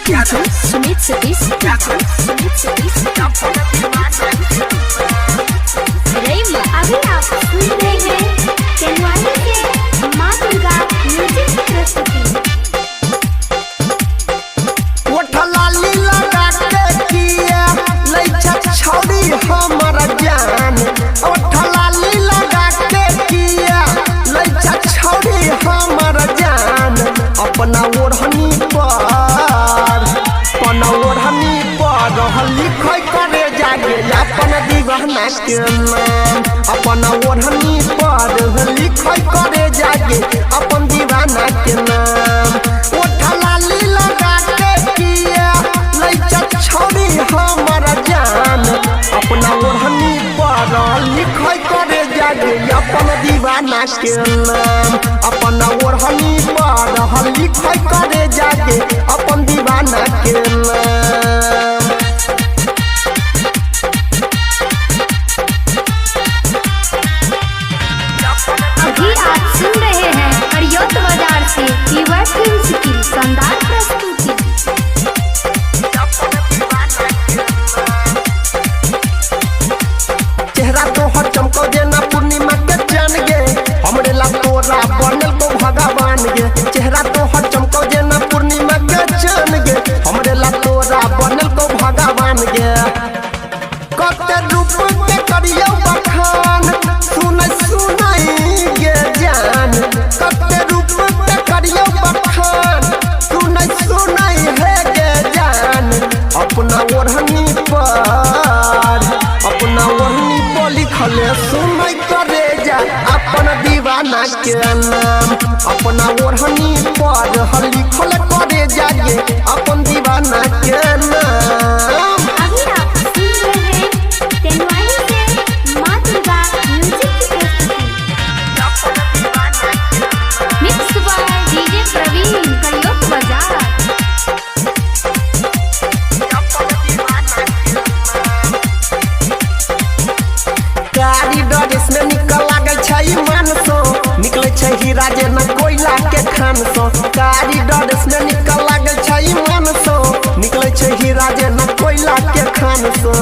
सुमित सतीश अभी आप सुन रहे हैं केनवानी के माँ दुर्गा म्यूजिक प्रस्तुति। छौड़ी हमर जान ओठलाली लगा के किया लइका छौड़ी हमर जान अपना ओढ़नी पर लिखै करे जागे अपन दीवाना के नाम अपना ओढ़नी पर लिखै करे जागे अपन दीवाना के नाम ओठलाली लगा के किया लइका छौड़ी हमर जान अपना ओढ़नी पर लिखै करे जागे अपन दीवाना के नाम अपना ओढ़नी पर लिखै करे जागे अपन दीवाना के नाम। अभी आप सुन रहे हैं हरियोत बाजार से फीवर फिल्म्स की शानदार प्रस्तुति। चेहरा तो हर चमको देना पूर्णिमा के जान गे हमरे ला तोरा बनल को भगवान गे चेहरा तो हर चमको देना पूर्णिमा के जान गे हमरे ला तोरा बनल को भगवान गे कते रूप के करियो बखान सुनाई गे जान कते रूप के करियो बखान सुनाई है गे जान अपना ओढ़नी पर लिखले सुनै करे जा अपन दीवाना के नाम अपना ओढ़नी पर लिखल करे जागे अपन दीवाना के नाम। अभी आप सुन रहे हैं केनवानी से माँ दुर्गा म्यूजिक प्रस्तुति। मिक्स बाय डीजे प्रवीण हरियोत बाजार। कारी ड्रेस में निकल लागे छै मानसो निकले छै हीरा जेना कोयला के खानसो कारी ड्रेस में निकल लागे छै मानसो निकले छै हीरा जेना कोयला के खानसो